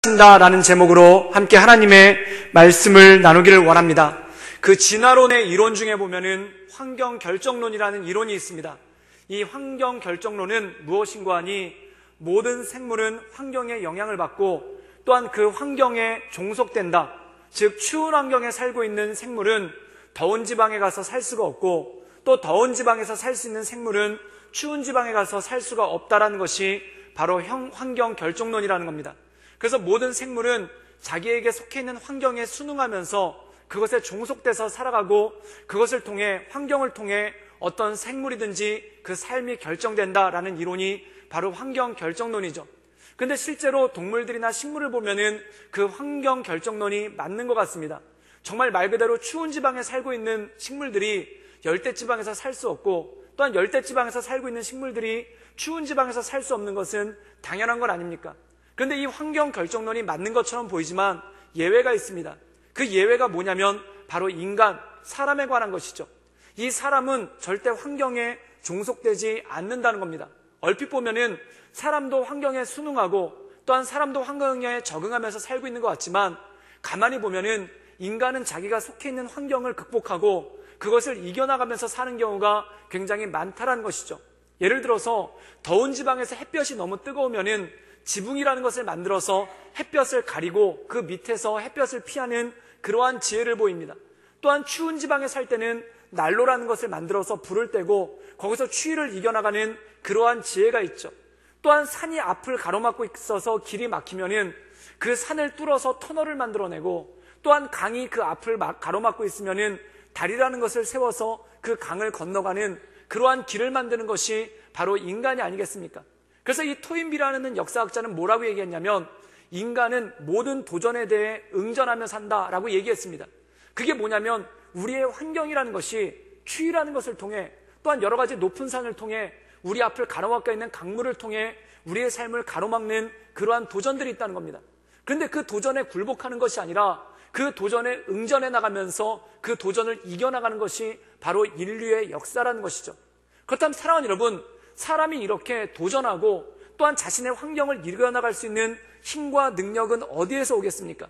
라는 제목으로 함께 하나님의 말씀을 나누기를 원합니다. 그 진화론의 이론 중에 보면은 환경결정론이라는 이론이 있습니다. 이 환경결정론은 무엇인가 하니 모든 생물은 환경에 영향을 받고 또한 그 환경에 종속된다. 즉 추운 환경에 살고 있는 생물은 더운 지방에 가서 살 수가 없고 또 더운 지방에서 살 수 있는 생물은 추운 지방에 가서 살 수가 없다라는 것이 바로 환경결정론이라는 겁니다. 그래서 모든 생물은 자기에게 속해 있는 환경에 순응하면서 그것에 종속돼서 살아가고 그것을 통해 환경을 통해 어떤 생물이든지 그 삶이 결정된다라는 이론이 바로 환경결정론이죠. 근데 실제로 동물들이나 식물을 보면은 그 환경결정론이 맞는 것 같습니다. 정말 말 그대로 추운 지방에 살고 있는 식물들이 열대지방에서 살 수 없고 또한 열대지방에서 살고 있는 식물들이 추운 지방에서 살 수 없는 것은 당연한 건 아닙니까? 그런데 이 환경결정론이 맞는 것처럼 보이지만 예외가 있습니다. 그 예외가 뭐냐면 바로 인간, 사람에 관한 것이죠. 이 사람은 절대 환경에 종속되지 않는다는 겁니다. 얼핏 보면은 사람도 환경에 순응하고 또한 사람도 환경에 적응하면서 살고 있는 것 같지만 가만히 보면은 인간은 자기가 속해 있는 환경을 극복하고 그것을 이겨나가면서 사는 경우가 굉장히 많다는 것이죠. 예를 들어서 더운 지방에서 햇볕이 너무 뜨거우면은 지붕이라는 것을 만들어서 햇볕을 가리고 그 밑에서 햇볕을 피하는 그러한 지혜를 보입니다. 또한 추운 지방에 살 때는 난로라는 것을 만들어서 불을 떼고 거기서 추위를 이겨나가는 그러한 지혜가 있죠. 또한 산이 앞을 가로막고 있어서 길이 막히면은 그 산을 뚫어서 터널을 만들어내고 또한 강이 그 앞을 가로막고 있으면은 다리라는 것을 세워서 그 강을 건너가는 그러한 길을 만드는 것이 바로 인간이 아니겠습니까? 그래서 이 토인비라는 역사학자는 뭐라고 얘기했냐면 인간은 모든 도전에 대해 응전하며 산다라고 얘기했습니다. 그게 뭐냐면 우리의 환경이라는 것이 추위라는 것을 통해 또한 여러 가지 높은 산을 통해 우리 앞을 가로막고 있는 강물을 통해 우리의 삶을 가로막는 그러한 도전들이 있다는 겁니다. 그런데 그 도전에 굴복하는 것이 아니라 그 도전에 응전해 나가면서 그 도전을 이겨나가는 것이 바로 인류의 역사라는 것이죠. 그렇다면 사랑하는 여러분, 사람이 이렇게 도전하고 또한 자신의 환경을 이겨나갈 수 있는 힘과 능력은 어디에서 오겠습니까?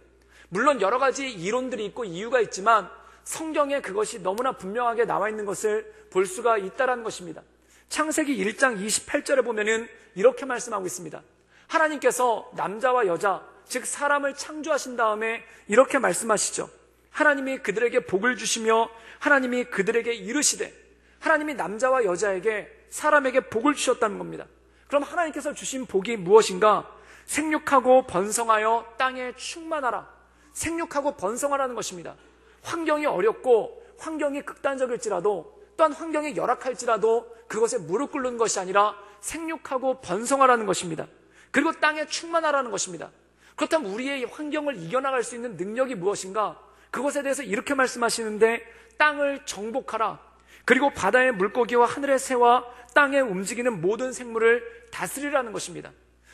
물론 여러 가지 이론들이 있고 이유가 있지만 성경에 그것이 너무나 분명하게 나와 있는 것을 볼 수가 있다는 것입니다. 창세기 1장 28절에 보면은 이렇게 말씀하고 있습니다. 하나님께서 남자와 여자, 즉 사람을 창조하신 다음에 이렇게 말씀하시죠. 하나님이 그들에게 복을 주시며 하나님이 그들에게 이르시되, 하나님이 남자와 여자에게 사람에게 복을 주셨다는 겁니다. 그럼 하나님께서 주신 복이 무엇인가? 생육하고 번성하여 땅에 충만하라. 생육하고 번성하라는 것입니다. 환경이 어렵고 환경이 극단적일지라도 또한 환경이 열악할지라도 그것에 무릎 꿇는 것이 아니라 생육하고 번성하라는 것입니다. 그리고 땅에 충만하라는 것입니다. 그렇다면 우리의 환경을 이겨나갈 수 있는 능력이 무엇인가? 그것에 대해서 이렇게 말씀하시는데 땅을 정복하라. 그리고 바다의 물고기와 하늘의 새와 땅에 움직이는 모든 생물을 다스리라는 것입니다.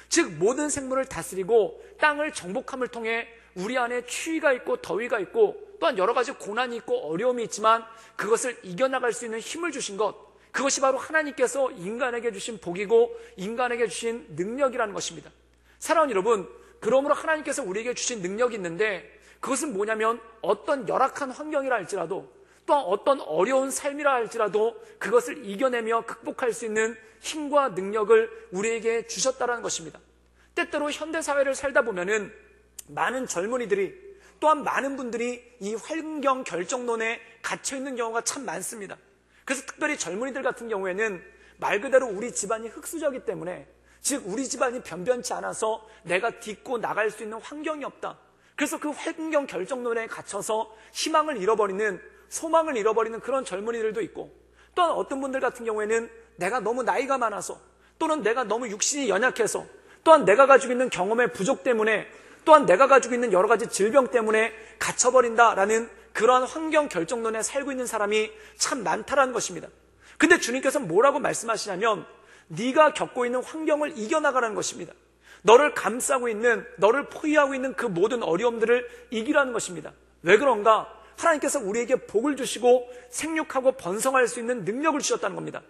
즉 모든 생물을 다스리고 땅을 정복함을 통해 우리 안에 추위가 있고 더위가 있고 또한 여러 가지 고난이 있고 어려움이 있지만 그것을 이겨나갈 수 있는 힘을 주신 것, 그것이 바로 하나님께서 인간에게 주신 복이고 인간에게 주신 능력이라는 것입니다. 사랑하는 여러분, 그러므로 하나님께서 우리에게 주신 능력이 있는데 그것은 뭐냐면 어떤 열악한 환경이라 할지라도 또한 어떤 어려운 삶이라 할지라도 그것을 이겨내며 극복할 수 있는 힘과 능력을 우리에게 주셨다는 것입니다. 때때로 현대사회를 살다 보면은 많은 젊은이들이 또한 많은 분들이 이 환경 결정론에 갇혀있는 경우가 참 많습니다. 그래서 특별히 젊은이들 같은 경우에는 말 그대로 우리 집안이 흙수저이기 때문에, 즉 우리 집안이 변변치 않아서 내가 딛고 나갈 수 있는 환경이 없다. 그래서 그 환경 결정론에 갇혀서 희망을 잃어버리는, 소망을 잃어버리는 그런 젊은이들도 있고, 또한 어떤 분들 같은 경우에는 내가 너무 나이가 많아서 또는 내가 너무 육신이 연약해서 또한 내가 가지고 있는 경험의 부족 때문에 또한 내가 가지고 있는 여러 가지 질병 때문에 갇혀버린다라는 그러한 환경 결정론에 살고 있는 사람이 참 많다라는 것입니다. 근데 주님께서 뭐라고 말씀하시냐면 네가 겪고 있는 환경을 이겨나가라는 것입니다. 너를 감싸고 있는, 너를 포위하고 있는 그 모든 어려움들을 이기라는 것입니다. 왜 그런가? 하나님께서 우리에게 복을 주시고 생육하고 번성할 수 있는 능력을 주셨다는 겁니다.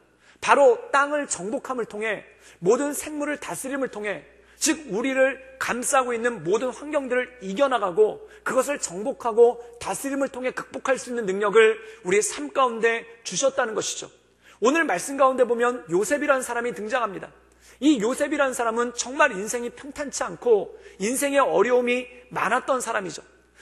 바로 땅을 정복함을 통해 모든 생물을 다스림을 통해 즉 우리를 감싸고 있는 모든 환경들을 이겨나가고 그것을 정복하고 다스림을 통해 극복할 수 있는 능력을 우리의 삶 가운데 주셨다는 것이죠. 오늘 말씀 가운데 보면 요셉이라는 사람이 등장합니다. 이 요셉이라는 사람은 정말 인생이 평탄치 않고 인생의 어려움이 많았던 사람이죠.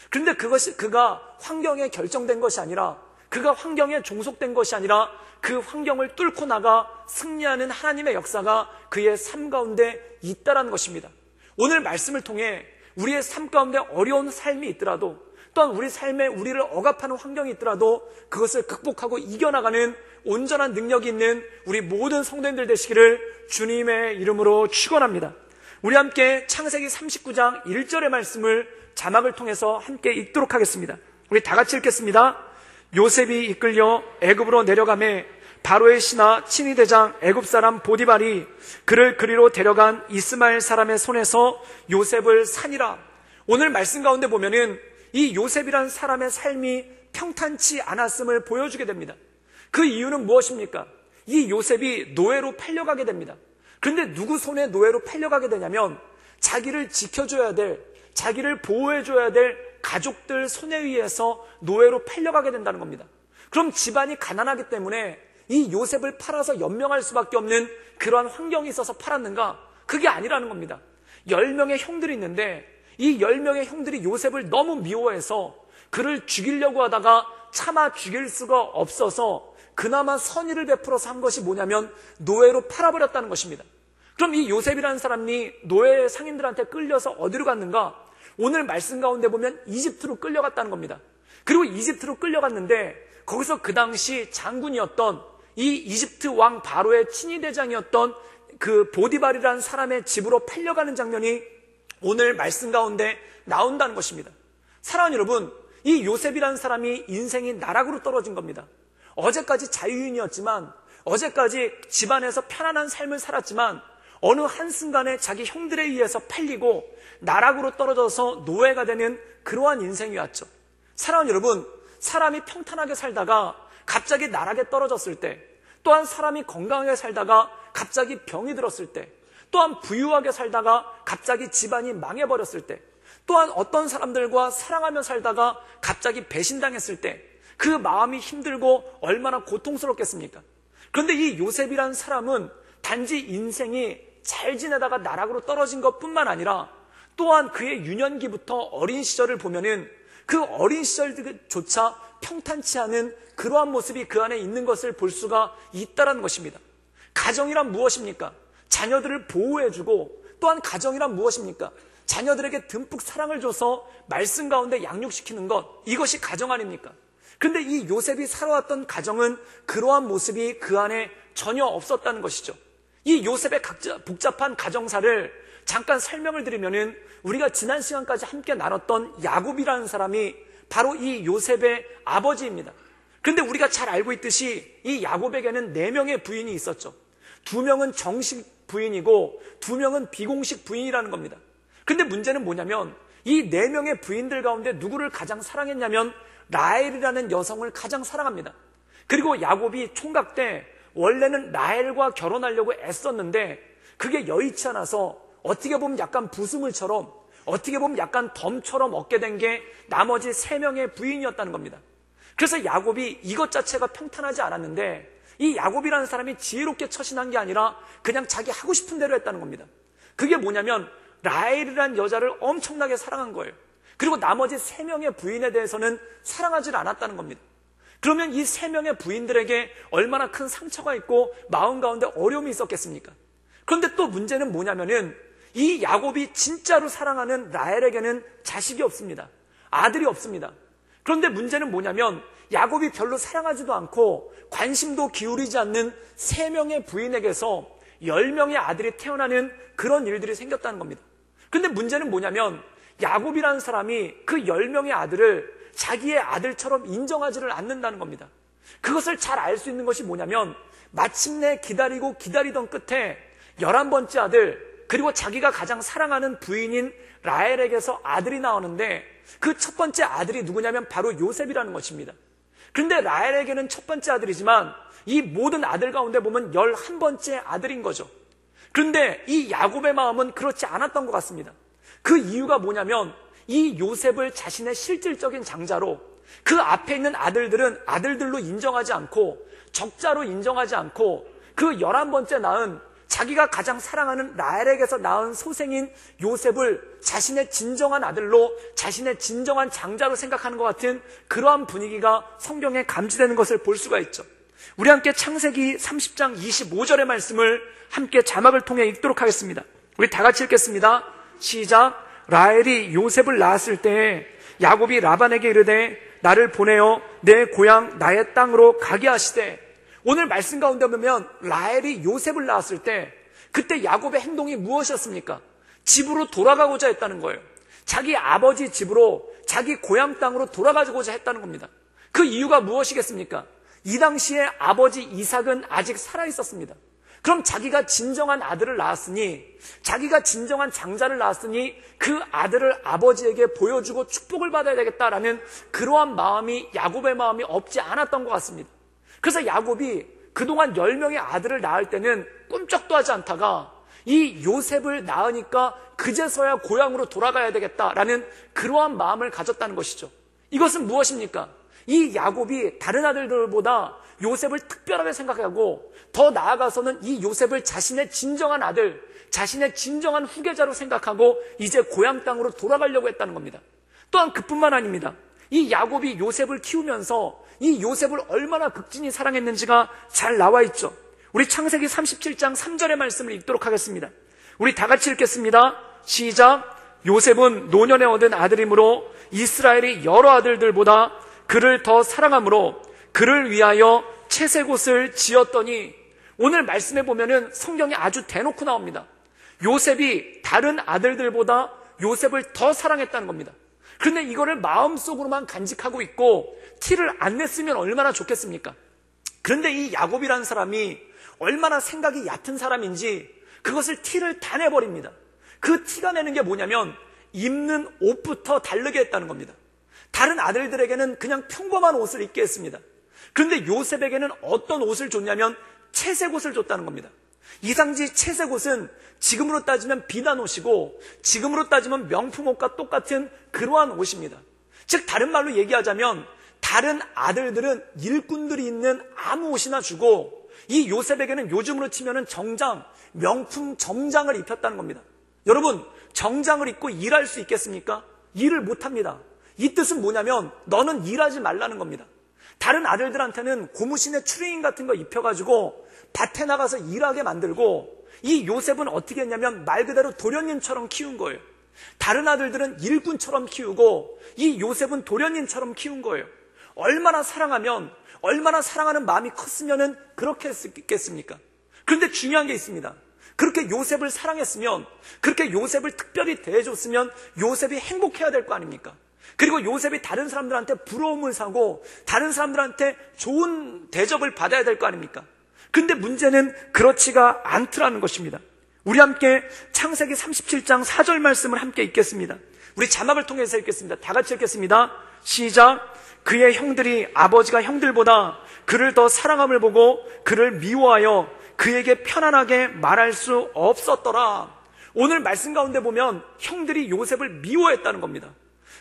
그런데 그것이 그가 환경에 결정된 것이 아니라, 그가 환경에 종속된 것이 아니라 그 환경을 뚫고 나가 승리하는 하나님의 역사가 그의 삶 가운데 있다라는 것입니다. 오늘 말씀을 통해 우리의 삶 가운데 어려운 삶이 있더라도, 또한 우리 삶에 우리를 억압하는 환경이 있더라도 그것을 극복하고 이겨나가는 온전한 능력이 있는 우리 모든 성도님들 되시기를 주님의 이름으로 축원합니다. 우리 함께 창세기 39장 1절의 말씀을 자막을 통해서 함께 읽도록 하겠습니다. 우리 다 같이 읽겠습니다. 요셉이 이끌려 애굽으로 내려가매 바로의 신하 친위대장 애굽 사람 보디발이 그를 그리로 데려간 이스마엘 사람의 손에서 요셉을 산이라. 오늘 말씀 가운데 보면은 이 요셉이란 사람의 삶이 평탄치 않았음을 보여주게 됩니다. 그 이유는 무엇입니까? 이 요셉이 노예로 팔려가게 됩니다. 그런데 누구 손에 노예로 팔려가게 되냐면 자기를 지켜줘야 될, 자기를 보호해줘야 될 가족들 손에 의해서 노예로 팔려가게 된다는 겁니다. 그럼 집안이 가난하기 때문에 이 요셉을 팔아서 연명할 수밖에 없는 그러한 환경이 있어서 팔았는가? 그게 아니라는 겁니다. 10명의 형들이 있는데 이 10명의 형들이 요셉을 너무 미워해서 그를 죽이려고 하다가 차마 죽일 수가 없어서 그나마 선의를 베풀어서 한 것이 뭐냐면 노예로 팔아버렸다는 것입니다. 그럼 이 요셉이라는 사람이 노예 상인들한테 끌려서 어디로 갔는가? 오늘 말씀 가운데 보면 이집트로 끌려갔다는 겁니다. 그리고 이집트로 끌려갔는데 거기서 그 당시 장군이었던 이 이집트 왕 바로의 친위대장이었던 그 보디발이라는 사람의 집으로 팔려가는 장면이 오늘 말씀 가운데 나온다는 것입니다. 사랑하는 여러분, 이 요셉이라는 사람이 인생이 나락으로 떨어진 겁니다. 어제까지 자유인이었지만, 어제까지 집안에서 편안한 삶을 살았지만 어느 한순간에 자기 형들에 의해서 팔리고 나락으로 떨어져서 노예가 되는 그러한 인생이 왔죠. 사랑하는 여러분, 사람이 평탄하게 살다가 갑자기 나락에 떨어졌을 때, 또한 사람이 건강하게 살다가 갑자기 병이 들었을 때, 또한 부유하게 살다가 갑자기 집안이 망해버렸을 때, 또한 어떤 사람들과 사랑하며 살다가 갑자기 배신당했을 때 그 마음이 힘들고 얼마나 고통스럽겠습니까? 그런데 이 요셉이라는 사람은 단지 인생이 잘 지내다가 나락으로 떨어진 것뿐만 아니라 또한 그의 유년기부터 어린 시절을 보면은 그 어린 시절조차 평탄치 않은 그러한 모습이 그 안에 있는 것을 볼 수가 있다는 것입니다. 가정이란 무엇입니까? 자녀들을 보호해주고, 또한 가정이란 무엇입니까? 자녀들에게 듬뿍 사랑을 줘서 말씀 가운데 양육시키는 것, 이것이 가정 아닙니까? 그런데 이 요셉이 살아왔던 가정은 그러한 모습이 그 안에 전혀 없었다는 것이죠. 이 요셉의 복잡한 가정사를 잠깐 설명을 드리면은 우리가 지난 시간까지 함께 나눴던 야곱이라는 사람이 바로 이 요셉의 아버지입니다. 그런데 우리가 잘 알고 있듯이 이 야곱에게는 4명의 부인이 있었죠. 2명은 정식 부인이고 2명은 비공식 부인이라는 겁니다. 그런데 문제는 뭐냐면 이 4명의 부인들 가운데 누구를 가장 사랑했냐면 라헬이라는 여성을 가장 사랑합니다. 그리고 야곱이 총각 때 원래는 라헬과 결혼하려고 애썼는데 그게 여의치 않아서 어떻게 보면 약간 부수물처럼, 어떻게 보면 약간 덤처럼 얻게 된 게 나머지 3명의 부인이었다는 겁니다. 그래서 야곱이 이것 자체가 평탄하지 않았는데 이 야곱이라는 사람이 지혜롭게 처신한 게 아니라 그냥 자기 하고 싶은 대로 했다는 겁니다. 그게 뭐냐면 라헬이라는 여자를 엄청나게 사랑한 거예요. 그리고 나머지 3명의 부인에 대해서는 사랑하지 않았다는 겁니다. 그러면 이 3명의 부인들에게 얼마나 큰 상처가 있고 마음 가운데 어려움이 있었겠습니까? 그런데 또 문제는 뭐냐면은 이 야곱이 진짜로 사랑하는 라헬에게는 자식이 없습니다. 아들이 없습니다. 그런데 문제는 뭐냐면 야곱이 별로 사랑하지도 않고 관심도 기울이지 않는 3명의 부인에게서 10명의 아들이 태어나는 그런 일들이 생겼다는 겁니다. 그런데 문제는 뭐냐면 야곱이라는 사람이 그 10명의 아들을 자기의 아들처럼 인정하지를 않는다는 겁니다. 그것을 잘 알 수 있는 것이 뭐냐면 마침내 기다리고 기다리던 끝에 11번째 아들, 그리고 자기가 가장 사랑하는 부인인 라헬에게서 아들이 나오는데 그 첫 번째 아들이 누구냐면 바로 요셉이라는 것입니다. 그런데 라헬에게는 첫 번째 아들이지만 이 모든 아들 가운데 보면 11번째 아들인 거죠. 그런데 이 야곱의 마음은 그렇지 않았던 것 같습니다. 그 이유가 뭐냐면 이 요셉을 자신의 실질적인 장자로, 그 앞에 있는 아들들은 아들들로 인정하지 않고 적자로 인정하지 않고 그 11번째 낳은 자기가 가장 사랑하는 라헬에게서 낳은 소생인 요셉을 자신의 진정한 아들로, 자신의 진정한 장자로 생각하는 것 같은 그러한 분위기가 성경에 감지되는 것을 볼 수가 있죠. 우리 함께 창세기 30장 25절의 말씀을 함께 자막을 통해 읽도록 하겠습니다. 우리 다 같이 읽겠습니다. 시작. 라헬이 요셉을 낳았을 때에 야곱이 라반에게 이르되 나를 보내어 내 고향 나의 땅으로 가게 하시되. 오늘 말씀 가운데 보면 라헬이 요셉을 낳았을 때 그때 야곱의 행동이 무엇이었습니까? 집으로 돌아가고자 했다는 거예요. 자기 아버지 집으로, 자기 고향 땅으로 돌아가고자 했다는 겁니다. 그 이유가 무엇이겠습니까? 이 당시에 아버지 이삭은 아직 살아있었습니다. 그럼 자기가 진정한 아들을 낳았으니, 자기가 진정한 장자를 낳았으니 그 아들을 아버지에게 보여주고 축복을 받아야 되겠다라는 그러한 마음이, 야곱의 마음이 없지 않았던 것 같습니다. 그래서 야곱이 그동안 10명의 아들을 낳을 때는 꿈쩍도 하지 않다가 이 요셉을 낳으니까 그제서야 고향으로 돌아가야 되겠다라는 그러한 마음을 가졌다는 것이죠. 이것은 무엇입니까? 이 야곱이 다른 아들들보다 요셉을 특별하게 생각하고 더 나아가서는 이 요셉을 자신의 진정한 아들, 자신의 진정한 후계자로 생각하고 이제 고향 땅으로 돌아가려고 했다는 겁니다. 또한 그뿐만 아닙니다. 이 야곱이 요셉을 키우면서 이 요셉을 얼마나 극진히 사랑했는지가 잘 나와 있죠. 우리 창세기 37장 3절의 말씀을 읽도록 하겠습니다. 우리 다 같이 읽겠습니다. 시작. 요셉은 노년에 얻은 아들이므로 이스라엘이 여러 아들들보다 그를 더 사랑함으로 그를 위하여 채색옷을 지었더니. 오늘 말씀에 보면은 성경이 아주 대놓고 나옵니다. 요셉이 다른 아들들보다 요셉을 더 사랑했다는 겁니다. 그런데 이거를 마음속으로만 간직하고 있고 티를 안 냈으면 얼마나 좋겠습니까? 그런데 이 야곱이라는 사람이 얼마나 생각이 얕은 사람인지 그것을 티를 다 내버립니다. 그 티가 내는 게 뭐냐면 입는 옷부터 다르게 했다는 겁니다. 다른 아들들에게는 그냥 평범한 옷을 입게 했습니다. 그런데 요셉에게는 어떤 옷을 줬냐면 채색 옷을 줬다는 겁니다. 이상지 채색 옷은 지금으로 따지면 비단 옷이고 지금으로 따지면 명품 옷과 똑같은 그러한 옷입니다. 즉 다른 말로 얘기하자면 다른 아들들은 일꾼들이 입는 아무 옷이나 주고 이 요셉에게는 요즘으로 치면은 정장, 명품 정장을 입혔다는 겁니다. 여러분, 정장을 입고 일할 수 있겠습니까? 일을 못합니다. 이 뜻은 뭐냐면 너는 일하지 말라는 겁니다. 다른 아들들한테는 고무신에 추리닝 같은 거 입혀가지고 밭에 나가서 일하게 만들고 이 요셉은 어떻게 했냐면 말 그대로 도련님처럼 키운 거예요. 다른 아들들은 일꾼처럼 키우고 이 요셉은 도련님처럼 키운 거예요. 얼마나 사랑하면, 얼마나 사랑하는 마음이 컸으면 그렇게 했겠습니까? 그런데 중요한 게 있습니다. 그렇게 요셉을 사랑했으면, 그렇게 요셉을 특별히 대해줬으면 요셉이 행복해야 될 거 아닙니까? 그리고 요셉이 다른 사람들한테 부러움을 사고 다른 사람들한테 좋은 대접을 받아야 될 거 아닙니까? 근데 문제는 그렇지가 않더라는 것입니다. 우리 함께 창세기 37장 4절 말씀을 함께 읽겠습니다. 우리 자막을 통해서 읽겠습니다. 다 같이 읽겠습니다. 시작. 그의 형들이 아버지가 형들보다 그를 더 사랑함을 보고 그를 미워하여 그에게 편안하게 말할 수 없었더라. 오늘 말씀 가운데 보면 형들이 요셉을 미워했다는 겁니다.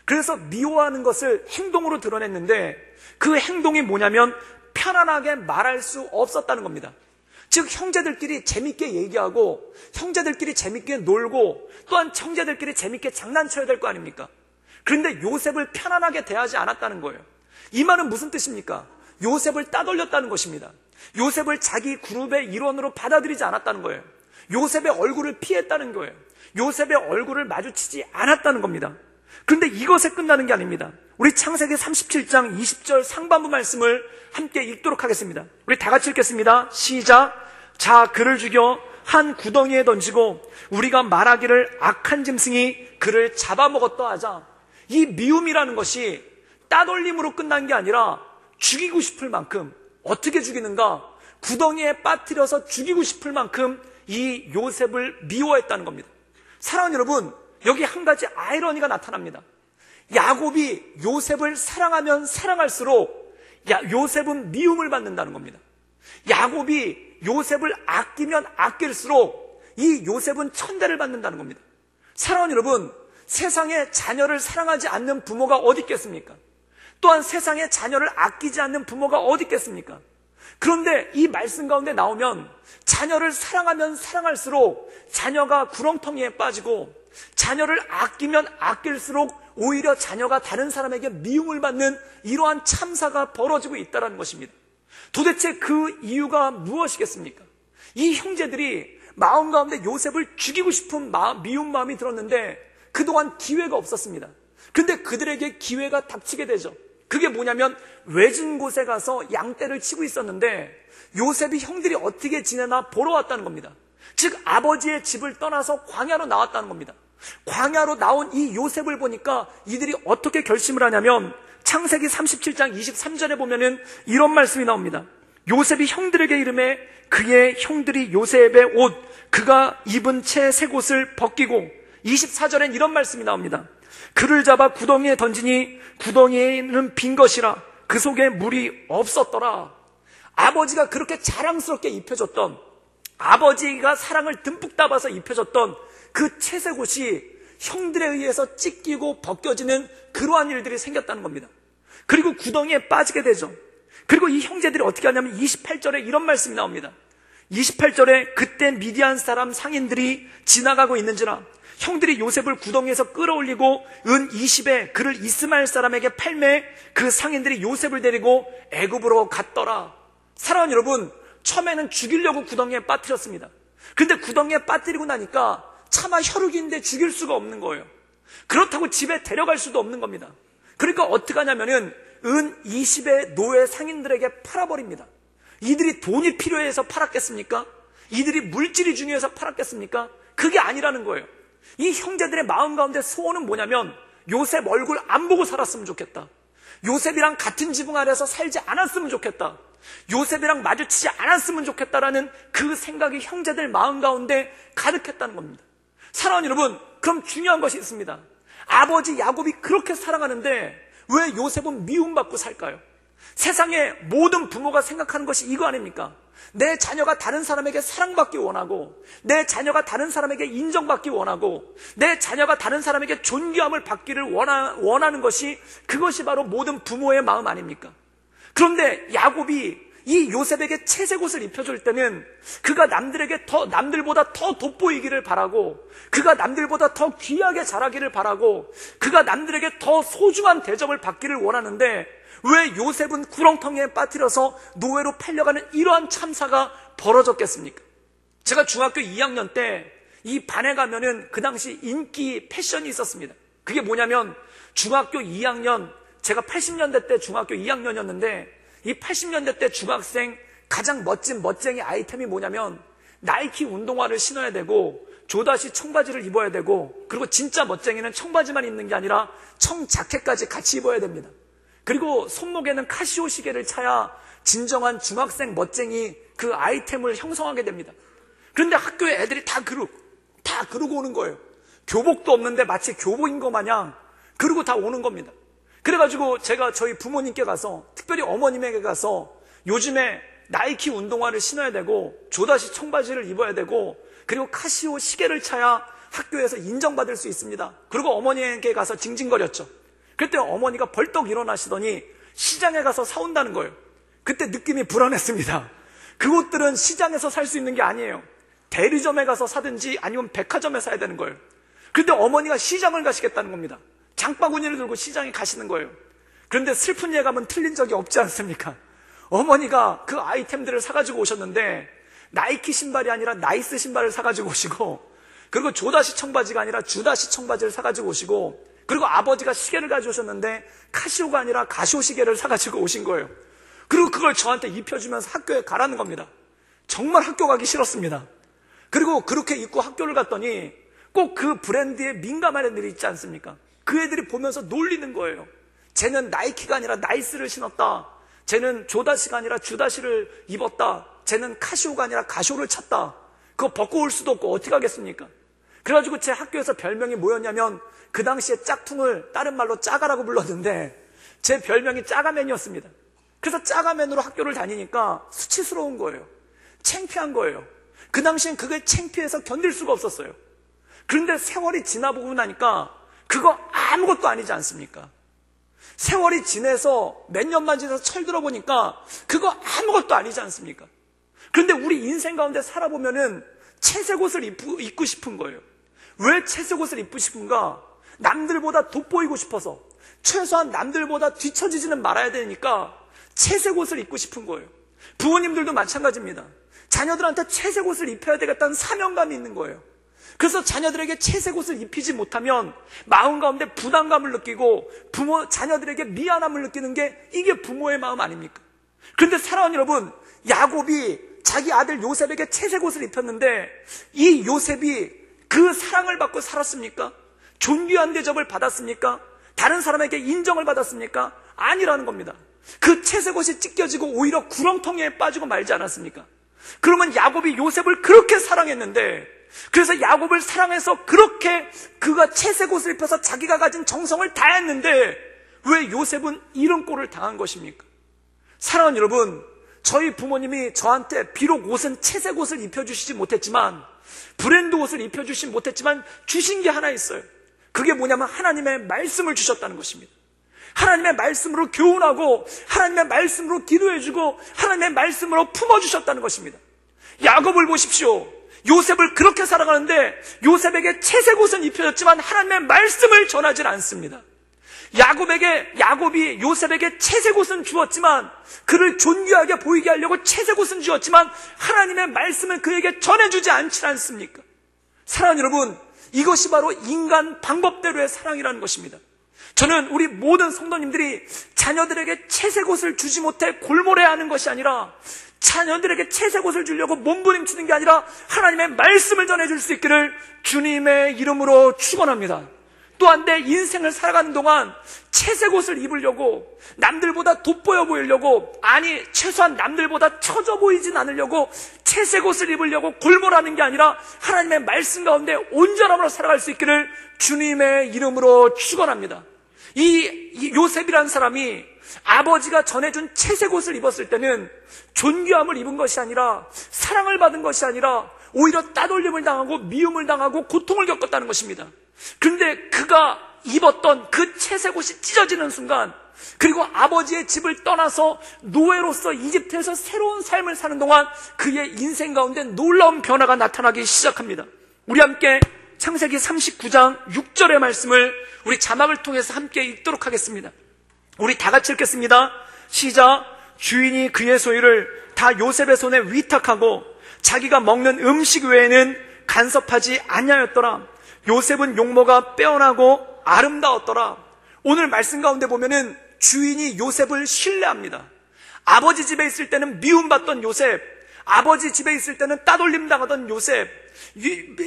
그래서 미워하는 것을 행동으로 드러냈는데 그 행동이 뭐냐면 편안하게 말할 수 없었다는 겁니다. 즉 형제들끼리 재밌게 얘기하고 형제들끼리 재밌게 놀고 또한 형제들끼리 재밌게 장난쳐야 될 거 아닙니까? 그런데 요셉을 편안하게 대하지 않았다는 거예요. 이 말은 무슨 뜻입니까? 요셉을 따돌렸다는 것입니다. 요셉을 자기 그룹의 일원으로 받아들이지 않았다는 거예요. 요셉의 얼굴을 피했다는 거예요. 요셉의 얼굴을 마주치지 않았다는 겁니다. 그런데 이것에 끝나는 게 아닙니다. 우리 창세기 37장 20절 상반부 말씀을 함께 읽도록 하겠습니다. 우리 다 같이 읽겠습니다. 시작. 자, 그를 죽여 한 구덩이에 던지고 우리가 말하기를 악한 짐승이 그를 잡아먹었다 하자. 이 미움이라는 것이 따돌림으로 끝난 게 아니라 죽이고 싶을 만큼, 어떻게 죽이는가? 구덩이에 빠뜨려서 죽이고 싶을 만큼 이 요셉을 미워했다는 겁니다. 사랑하는 여러분, 여기 한 가지 아이러니가 나타납니다. 야곱이 요셉을 사랑하면 사랑할수록 요셉은 미움을 받는다는 겁니다. 야곱이 요셉을 아끼면 아낄수록 이 요셉은 천대를 받는다는 겁니다. 사랑하는 여러분, 세상에 자녀를 사랑하지 않는 부모가 어디 있겠습니까? 또한 세상에 자녀를 아끼지 않는 부모가 어디 있겠습니까? 그런데 이 말씀 가운데 나오면 자녀를 사랑하면 사랑할수록 자녀가 구렁텅이에 빠지고 자녀를 아끼면 아낄수록 오히려 자녀가 다른 사람에게 미움을 받는 이러한 참사가 벌어지고 있다는 것입니다. 도대체 그 이유가 무엇이겠습니까? 이 형제들이 마음 가운데 요셉을 죽이고 싶은 미운 마음이 들었는데 그동안 기회가 없었습니다. 근데 그들에게 기회가 닥치게 되죠. 그게 뭐냐면 외진 곳에 가서 양떼를 치고 있었는데 요셉이 형들이 어떻게 지내나 보러 왔다는 겁니다. 즉 아버지의 집을 떠나서 광야로 나왔다는 겁니다. 광야로 나온 이 요셉을 보니까 이들이 어떻게 결심을 하냐면 창세기 37장 23절에 보면은 이런 말씀이 나옵니다. 요셉이 형들에게 이르매 그의 형들이 요셉의 옷 그가 입은 채 새 옷을 벗기고 24절엔 이런 말씀이 나옵니다. 그를 잡아 구덩이에 던지니 구덩이에는 빈 것이라 그 속에 물이 없었더라. 아버지가 그렇게 자랑스럽게 입혀줬던, 아버지가 사랑을 듬뿍 담아서 입혀줬던 그 채색 옷이 형들에 의해서 찢기고 벗겨지는 그러한 일들이 생겼다는 겁니다. 그리고 구덩이에 빠지게 되죠. 그리고 이 형제들이 어떻게 하냐면 28절에 이런 말씀이 나옵니다. 28절에 그때 미디안 사람 상인들이 지나가고 있는지라 형들이 요셉을 구덩이에서 끌어올리고 은 20에 그를 이스마엘 사람에게 팔매 그 상인들이 요셉을 데리고 애굽으로 갔더라. 사랑하는 여러분, 처음에는 죽이려고 구덩이에 빠뜨렸습니다. 근데 구덩이에 빠뜨리고 나니까 차마 혈육인데 죽일 수가 없는 거예요. 그렇다고 집에 데려갈 수도 없는 겁니다. 그러니까 어떻게 하냐면은 은 20의 노예 상인들에게 팔아버립니다. 이들이 돈이 필요해서 팔았겠습니까? 이들이 물질이 중요해서 팔았겠습니까? 그게 아니라는 거예요. 이 형제들의 마음 가운데 소원은 뭐냐면 요셉 얼굴 안 보고 살았으면 좋겠다. 요셉이랑 같은 지붕 아래서 살지 않았으면 좋겠다. 요셉이랑 마주치지 않았으면 좋겠다라는 그 생각이 형제들 마음 가운데 가득했다는 겁니다. 사랑하는 여러분, 그럼 중요한 것이 있습니다. 아버지 야곱이 그렇게 사랑하는데 왜 요셉은 미움받고 살까요? 세상의 모든 부모가 생각하는 것이 이거 아닙니까? 내 자녀가 다른 사람에게 사랑받기 원하고, 내 자녀가 다른 사람에게 인정받기 원하고, 내 자녀가 다른 사람에게 존귀함을 받기를 원하는 것이, 그것이 바로 모든 부모의 마음 아닙니까? 그런데 야곱이 이 요셉에게 채색 옷을 입혀줄 때는 그가 남들보다 더 돋보이기를 바라고, 그가 남들보다 더 귀하게 자라기를 바라고, 그가 남들에게 더 소중한 대접을 받기를 원하는데 왜 요셉은 구렁텅이에 빠뜨려서 노예로 팔려가는 이러한 참사가 벌어졌겠습니까? 제가 중학교 2학년 때 이 반에 가면은 그 당시 인기 패션이 있었습니다. 그게 뭐냐면 중학교 2학년, 제가 80년대 때 중학교 2학년이었는데 이 80년대 때 중학생 가장 멋쟁이 아이템이 뭐냐면 나이키 운동화를 신어야 되고 조다시 청바지를 입어야 되고, 그리고 진짜 멋쟁이는 청바지만 입는 게 아니라 청자켓까지 같이 입어야 됩니다. 그리고 손목에는 카시오 시계를 차야 진정한 중학생 멋쟁이 그 아이템을 형성하게 됩니다. 그런데 학교에 애들이 다 그러고 오는 거예요. 교복도 없는데 마치 교복인 것 마냥 그러고 다 오는 겁니다. 그래가지고 제가 저희 부모님께 가서, 특별히 어머님에게 가서 요즘에 나이키 운동화를 신어야 되고 조다시 청바지를 입어야 되고 그리고 카시오 시계를 차야 학교에서 인정받을 수 있습니다. 그리고 어머니에게 가서 징징거렸죠. 그때 어머니가 벌떡 일어나시더니 시장에 가서 사온다는 거예요. 그때 느낌이 불안했습니다. 그 옷들은 시장에서 살 수 있는 게 아니에요. 대리점에 가서 사든지 아니면 백화점에 사야 되는 거예요. 그런데 어머니가 시장을 가시겠다는 겁니다. 장바구니를 들고 시장에 가시는 거예요. 그런데 슬픈 예감은 틀린 적이 없지 않습니까? 어머니가 그 아이템들을 사가지고 오셨는데 나이키 신발이 아니라 나이스 신발을 사가지고 오시고, 그리고 조다시 청바지가 아니라 주다시 청바지를 사가지고 오시고, 그리고 아버지가 시계를 가져오셨는데 카시오가 아니라 가시오 시계를 사가지고 오신 거예요. 그리고 그걸 저한테 입혀주면서 학교에 가라는 겁니다. 정말 학교 가기 싫었습니다. 그리고 그렇게 입고 학교를 갔더니 꼭 그 브랜드에 민감한 애들이 있지 않습니까? 그 애들이 보면서 놀리는 거예요. 쟤는 나이키가 아니라 나이스를 신었다. 쟤는 조다시가 아니라 주다시를 입었다. 쟤는 카시오가 아니라 가시오를 찼다. 그거 벗고 올 수도 없고 어떻게 하겠습니까? 그래가지고 제 학교에서 별명이 뭐였냐면 그 당시에 짝퉁을 다른 말로 짜가라고 불렀는데 제 별명이 짜가맨이었습니다. 그래서 짜가맨으로 학교를 다니니까 수치스러운 거예요. 창피한 거예요. 그 당시엔 그게 창피해서 견딜 수가 없었어요. 그런데 세월이 지나보고 나니까 그거 아무것도 아니지 않습니까? 세월이 지나서 몇 년만 지나서 철 들어보니까 그거 아무것도 아니지 않습니까? 그런데 우리 인생 가운데 살아보면은 채색 옷을 입고 싶은 거예요. 왜 채색 옷을 입고 싶은가? 남들보다 돋보이고 싶어서, 최소한 남들보다 뒤처지지는 말아야 되니까 채색 옷을 입고 싶은 거예요. 부모님들도 마찬가지입니다. 자녀들한테 채색 옷을 입혀야 되겠다는 사명감이 있는 거예요. 그래서 자녀들에게 채색 옷을 입히지 못하면 마음 가운데 부담감을 느끼고 자녀들에게 미안함을 느끼는 게 이게 부모의 마음 아닙니까? 그런데 사랑하는 여러분, 야곱이 자기 아들 요셉에게 채색 옷을 입혔는데 이 요셉이 그 사랑을 받고 살았습니까? 존귀한 대접을 받았습니까? 다른 사람에게 인정을 받았습니까? 아니라는 겁니다. 그 채색 옷이 찢겨지고 오히려 구렁텅이에 빠지고 말지 않았습니까? 그러면 야곱이 요셉을 그렇게 사랑했는데, 그래서 야곱을 사랑해서 그렇게 그가 채색 옷을 입혀서 자기가 가진 정성을 다했는데 왜 요셉은 이런 꼴을 당한 것입니까? 사랑하는 여러분, 저희 부모님이 저한테 비록 옷은 채색 옷을 입혀주시지 못했지만, 브랜드 옷을 입혀주시지 못했지만 주신 게 하나 있어요. 그게 뭐냐면 하나님의 말씀을 주셨다는 것입니다. 하나님의 말씀으로 교훈하고 하나님의 말씀으로 기도해주고 하나님의 말씀으로 품어주셨다는 것입니다. 야곱을 보십시오. 요셉을 그렇게 살아가는데 요셉에게 채색 옷은 입혀졌지만 하나님의 말씀을 전하지 않습니다. 야곱이 요셉에게 채색 옷은 주었지만, 그를 존귀하게 보이게 하려고 채색 옷은 주었지만 하나님의 말씀을 그에게 전해주지 않지 않습니까? 사랑하는 여러분, 이것이 바로 인간 방법대로의 사랑이라는 것입니다. 저는 우리 모든 성도님들이 자녀들에게 채색 옷을 주지 못해 골몰해하는 것이 아니라, 자녀들에게 채색 옷을 주려고 몸부림치는 게 아니라 하나님의 말씀을 전해줄 수 있기를 주님의 이름으로 축원합니다. 또한 내 인생을 살아가는 동안 채색 옷을 입으려고, 남들보다 돋보여 보이려고, 아니 최소한 남들보다 처져 보이진 않으려고 채색 옷을 입으려고 골몰하는 게 아니라 하나님의 말씀 가운데 온전함으로 살아갈 수 있기를 주님의 이름으로 축원합니다. 이 요셉이라는 사람이 아버지가 전해준 채색 옷을 입었을 때는 존귀함을 입은 것이 아니라, 사랑을 받은 것이 아니라 오히려 따돌림을 당하고 미움을 당하고 고통을 겪었다는 것입니다. 그런데 그가 입었던 그 채색 옷이 찢어지는 순간, 그리고 아버지의 집을 떠나서 노예로서 이집트에서 새로운 삶을 사는 동안 그의 인생 가운데 놀라운 변화가 나타나기 시작합니다. 우리 함께 창세기 39장 6절의 말씀을 우리 자막을 통해서 함께 읽도록 하겠습니다. 우리 다 같이 읽겠습니다. 시작. 주인이 그의 소유를 다 요셉의 손에 위탁하고 자기가 먹는 음식 외에는 간섭하지 아니하였더라. 요셉은 용모가 빼어나고 아름다웠더라. 오늘 말씀 가운데 보면은 주인이 요셉을 신뢰합니다. 아버지 집에 있을 때는 미움받던 요셉, 아버지 집에 있을 때는 따돌림 당하던 요셉,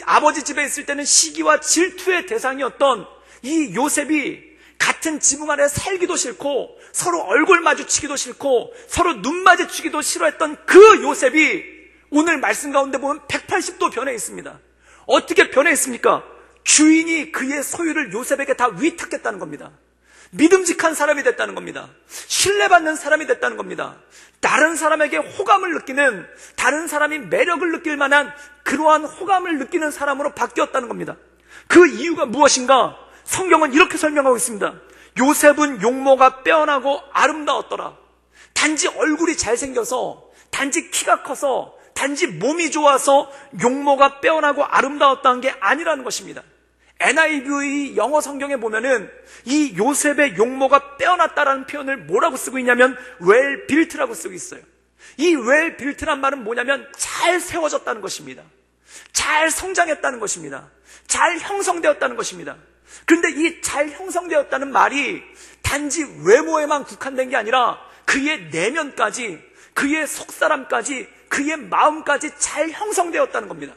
아버지 집에 있을 때는 시기와 질투의 대상이었던 이 요셉이 같은 지붕 아래 살기도 싫고 서로 얼굴 마주치기도 싫고 서로 눈 마주치기도 싫어했던 그 요셉이 오늘 말씀 가운데 보면 180도 변해 있습니다. 어떻게 변해 있습니까? 주인이 그의 소유를 요셉에게 다 위탁했다는 겁니다. 믿음직한 사람이 됐다는 겁니다. 신뢰받는 사람이 됐다는 겁니다. 다른 사람에게 호감을 느끼는, 다른 사람이 매력을 느낄 만한 그러한 호감을 느끼는 사람으로 바뀌었다는 겁니다. 그 이유가 무엇인가? 성경은 이렇게 설명하고 있습니다. 요셉은 용모가 빼어나고 아름다웠더라. 단지 얼굴이 잘생겨서, 단지 키가 커서, 단지 몸이 좋아서 용모가 빼어나고 아름다웠다는 게 아니라는 것입니다. NIV 영어 성경에 보면은 이 요셉의 용모가 빼어났다라는 표현을 뭐라고 쓰고 있냐면 well built라고 쓰고 있어요. 이 well built란 말은 뭐냐면 잘 세워졌다는 것입니다. 잘 성장했다는 것입니다. 잘 형성되었다는 것입니다. 그런데 이 잘 형성되었다는 말이 단지 외모에만 국한된 게 아니라 그의 내면까지, 그의 속사람까지, 그의 마음까지 잘 형성되었다는 겁니다.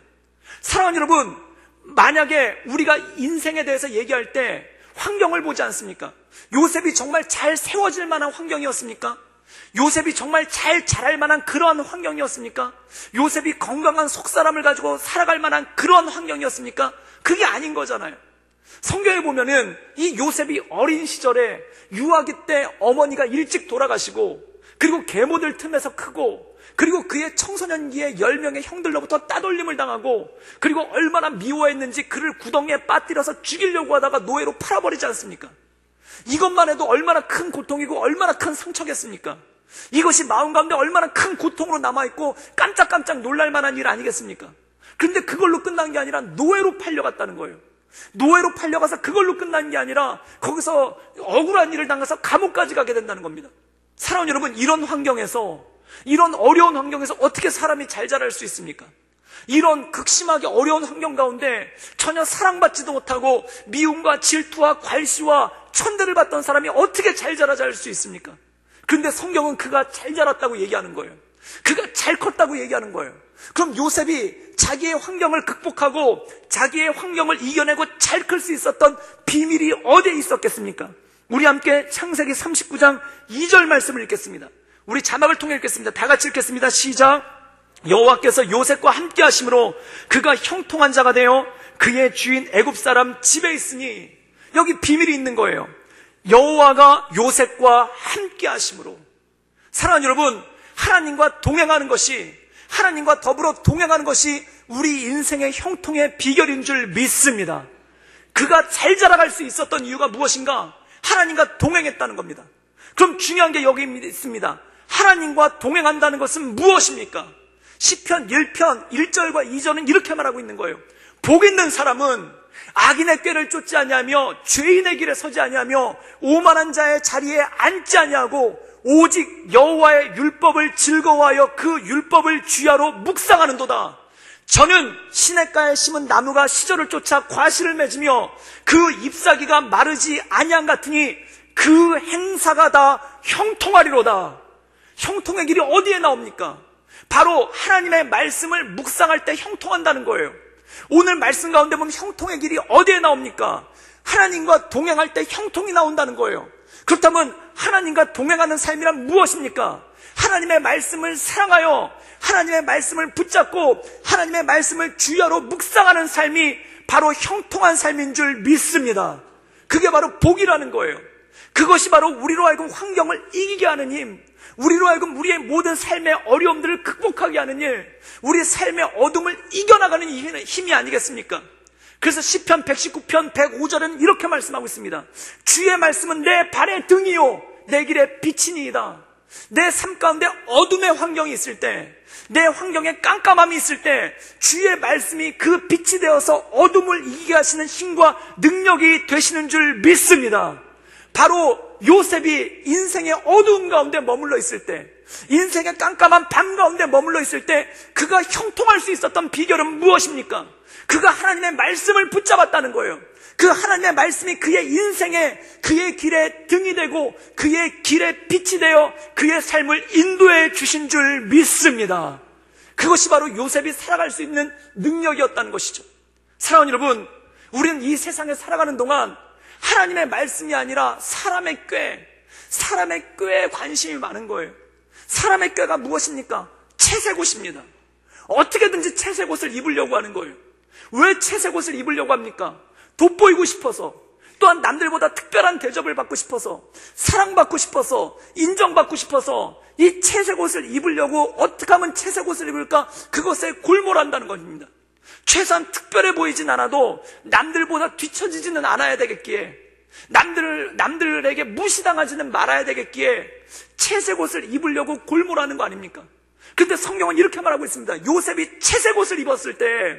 사랑하는 여러분, 만약에 우리가 인생에 대해서 얘기할 때 환경을 보지 않습니까? 요셉이 정말 잘 세워질 만한 환경이었습니까? 요셉이 정말 잘 자랄 만한 그러한 환경이었습니까? 요셉이 건강한 속사람을 가지고 살아갈 만한 그러한 환경이었습니까? 그게 아닌 거잖아요. 성경에 보면은 이 요셉이 어린 시절에 유아기 때 어머니가 일찍 돌아가시고, 그리고 계모들 틈에서 크고, 그리고 그의 청소년기에 10명의 형들로부터 따돌림을 당하고, 그리고 얼마나 미워했는지 그를 구덩이에 빠뜨려서 죽이려고 하다가 노예로 팔아버리지 않습니까? 이것만 해도 얼마나 큰 고통이고 얼마나 큰 상처겠습니까? 이것이 마음 가운데 얼마나 큰 고통으로 남아있고 깜짝깜짝 놀랄 만한 일 아니겠습니까? 그런데 그걸로 끝난 게 아니라 노예로 팔려갔다는 거예요. 노예로 팔려가서 그걸로 끝난 게 아니라 거기서 억울한 일을 당해서 감옥까지 가게 된다는 겁니다. 사랑하는 여러분, 이런 환경에서, 이런 어려운 환경에서 어떻게 사람이 잘 자랄 수 있습니까? 이런 극심하게 어려운 환경 가운데 전혀 사랑받지도 못하고 미움과 질투와 괄시와 천대를 받던 사람이 어떻게 잘 자랄 수 있습니까? 그런데 성경은 그가 잘 자랐다고 얘기하는 거예요. 그가 잘 컸다고 얘기하는 거예요. 그럼 요셉이 자기의 환경을 극복하고 자기의 환경을 이겨내고 잘 클 수 있었던 비밀이 어디에 있었겠습니까? 우리 함께 창세기 39장 2절 말씀을 읽겠습니다. 우리 자막을 통해 읽겠습니다. 다 같이 읽겠습니다. 시작. 여호와께서 요셉과 함께 하심으로 그가 형통한 자가 되어 그의 주인 애굽 사람 집에 있으니, 여기 비밀이 있는 거예요. 여호와가 요셉과 함께 하심으로. 사랑하는 여러분, 하나님과 동행하는 것이, 하나님과 더불어 동행하는 것이 우리 인생의 형통의 비결인 줄 믿습니다. 그가 잘 자라갈 수 있었던 이유가 무엇인가? 하나님과 동행했다는 겁니다. 그럼 중요한 게 여기 있습니다. 하나님과 동행한다는 것은 무엇입니까? 시편 1편 1절과 2절은 이렇게 말하고 있는 거예요. 복 있는 사람은 악인의 꾀를 쫓지 아니하며 죄인의 길에 서지 아니하며 오만한 자의 자리에 앉지 아니하고 오직 여호와의 율법을 즐거워하여 그 율법을 주야로 묵상하는도다. 저는 시냇가에 심은 나무가 시절을 쫓아 과실을 맺으며 그 잎사귀가 마르지 아니한 같으니 그 행사가 다 형통하리로다. 형통의 길이 어디에 나옵니까? 바로 하나님의 말씀을 묵상할 때 형통한다는 거예요. 오늘 말씀 가운데 보면 형통의 길이 어디에 나옵니까? 하나님과 동행할 때 형통이 나온다는 거예요. 그렇다면 하나님과 동행하는 삶이란 무엇입니까? 하나님의 말씀을 사랑하여 하나님의 말씀을 붙잡고 하나님의 말씀을 주야로 묵상하는 삶이 바로 형통한 삶인 줄 믿습니다. 그게 바로 복이라는 거예요. 그것이 바로 우리로 하여금 환경을 이기게 하는 힘, 우리로 하여금 우리의 모든 삶의 어려움들을 극복하게 하는 일, 우리의 삶의 어둠을 이겨나가는 힘이 아니겠습니까? 그래서 시편 119편 105절은 이렇게 말씀하고 있습니다. 주의 말씀은 내 발의 등이요 내 길의 빛이니이다. 내 삶 가운데 어둠의 환경이 있을 때, 내 환경에 깜깜함이 있을 때 주의 말씀이 그 빛이 되어서 어둠을 이기게 하시는 힘과 능력이 되시는 줄 믿습니다. 바로 요셉이 인생의 어두운 가운데 머물러 있을 때, 인생의 깜깜한 밤 가운데 머물러 있을 때 그가 형통할 수 있었던 비결은 무엇입니까? 그가 하나님의 말씀을 붙잡았다는 거예요. 그 하나님의 말씀이 그의 인생에, 그의 길에 등이 되고 그의 길에 빛이 되어 그의 삶을 인도해 주신 줄 믿습니다. 그것이 바로 요셉이 살아갈 수 있는 능력이었다는 것이죠. 사랑하는 여러분, 우리는 이 세상에 살아가는 동안 하나님의 말씀이 아니라 사람의 꾀에 관심이 많은 거예요. 사람의 꾀가 무엇입니까? 채색 옷입니다. 어떻게든지 채색 옷을 입으려고 하는 거예요. 왜 채색 옷을 입으려고 합니까? 돋보이고 싶어서, 또한 남들보다 특별한 대접을 받고 싶어서, 사랑받고 싶어서, 인정받고 싶어서 이 채색 옷을 입으려고 어떻게 하면 채색 옷을 입을까? 그것에 골몰한다는 겁니다. 최소한 특별해 보이진 않아도 남들보다 뒤처지지는 않아야 되겠기에, 남들에게 무시당하지는 말아야 되겠기에 채색 옷을 입으려고 골몰하는 거 아닙니까? 근데 성경은 이렇게 말하고 있습니다. 요셉이 채색 옷을 입었을 때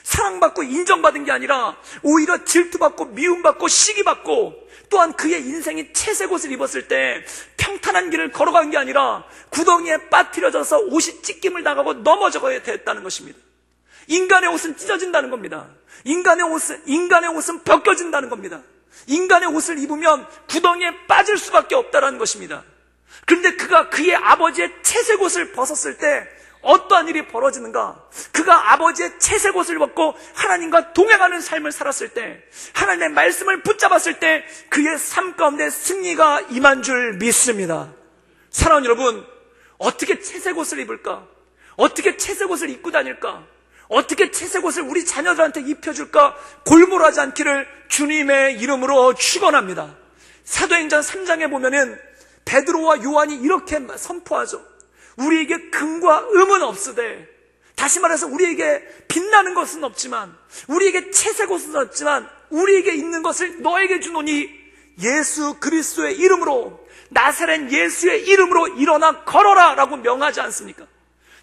사랑받고 인정받은 게 아니라 오히려 질투받고 미움받고 시기받고, 또한 그의 인생이 채색 옷을 입었을 때 평탄한 길을 걸어간 게 아니라 구덩이에 빠뜨려져서 옷이 찢김을 당하고 넘어져야 됐다는 것입니다. 인간의 옷은 찢어진다는 겁니다. 인간의 옷은 벗겨진다는 겁니다. 인간의 옷을 입으면 구덩이에 빠질 수밖에 없다는 것입니다. 그런데 그가 그의 아버지의 채색 옷을 벗었을 때 어떠한 일이 벌어지는가? 그가 아버지의 채색 옷을 벗고 하나님과 동행하는 삶을 살았을 때, 하나님의 말씀을 붙잡았을 때 그의 삶 가운데 승리가 임한 줄 믿습니다. 사랑하는 여러분, 어떻게 채색 옷을 입을까? 어떻게 채색 옷을 입고 다닐까? 어떻게 채색 옷을 우리 자녀들한테 입혀줄까? 골몰하지 않기를 주님의 이름으로 축원합니다. 사도행전 3장에 보면은 베드로와 요한이 이렇게 선포하죠. 우리에게 금과 음은 없으되, 다시 말해서 우리에게 빛나는 것은 없지만, 우리에게 채색 옷은 없지만 우리에게 있는 것을 너에게 주노니 예수 그리스도의 이름으로, 나사렛 예수의 이름으로 일어나 걸어라 라고 명하지 않습니까?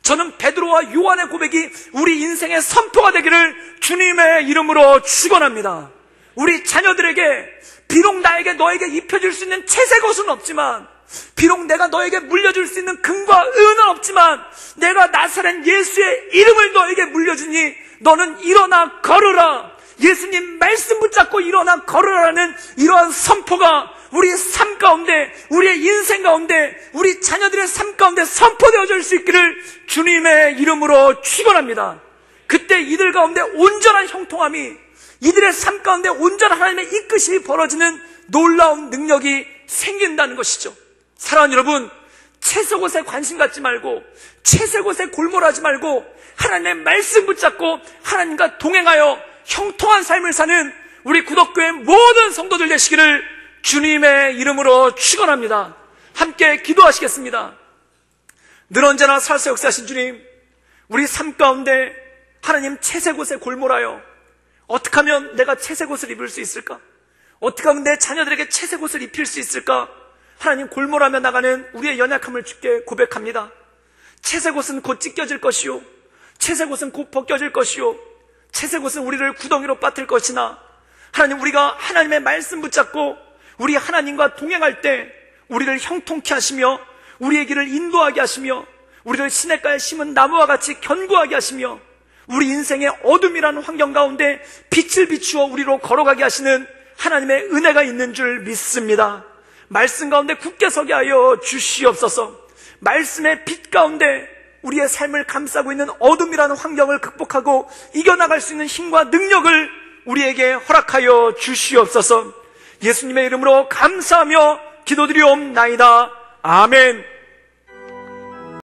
저는 베드로와 요한의 고백이 우리 인생의 선포가 되기를 주님의 이름으로 축원합니다. 우리 자녀들에게 비록 나에게 너에게 입혀줄 수 있는 채색 옷은 없지만, 비록 내가 너에게 물려줄 수 있는 금과 은은 없지만, 내가 나사렛 예수의 이름을 너에게 물려주니 너는 일어나 걸으라, 예수님 말씀 붙잡고 일어나 걸으라는 이러한 선포가 우리 삶 가운데, 우리의 인생 가운데, 우리 자녀들의 삶 가운데 선포되어질 수 있기를 주님의 이름으로 축원합니다. 그때 이들 가운데 온전한 형통함이, 이들의 삶 가운데 온전한 하나님의 이끄심이 벌어지는 놀라운 능력이 생긴다는 것이죠. 사랑하는 여러분, 채색 옷에 관심 갖지 말고, 채색 옷에 골몰하지 말고, 하나님의 말씀 붙잡고 하나님과 동행하여 형통한 삶을 사는 우리 구덕교회 모든 성도들 되시기를 주님의 이름으로 축원합니다. 함께 기도하시겠습니다. 늘 언제나 살아서 역사하신 주님, 우리 삶 가운데 하나님 채색 옷에 골몰하여 어떻게 하면 내가 채색 옷을 입을 수 있을까? 어떻게 하면 내 자녀들에게 채색 옷을 입힐 수 있을까? 하나님, 골몰하며 나가는 우리의 연약함을 주께 고백합니다. 채색 옷은 곧 찢겨질 것이요, 채색 옷은 곧 벗겨질 것이요, 채색 옷은 우리를 구덩이로 빠뜨릴 것이나, 하나님, 우리가 하나님의 말씀 붙잡고 우리 하나님과 동행할 때 우리를 형통케 하시며 우리의 길을 인도하게 하시며 우리를 시냇가에 심은 나무와 같이 견고하게 하시며 우리 인생의 어둠이라는 환경 가운데 빛을 비추어 우리로 걸어가게 하시는 하나님의 은혜가 있는 줄 믿습니다. 말씀 가운데 굳게 서게 하여 주시옵소서. 말씀의 빛 가운데 우리의 삶을 감싸고 있는 어둠이라는 환경을 극복하고 이겨나갈 수 있는 힘과 능력을 우리에게 허락하여 주시옵소서. 예수님의 이름으로 감사하며 기도드리옵나이다. 아멘.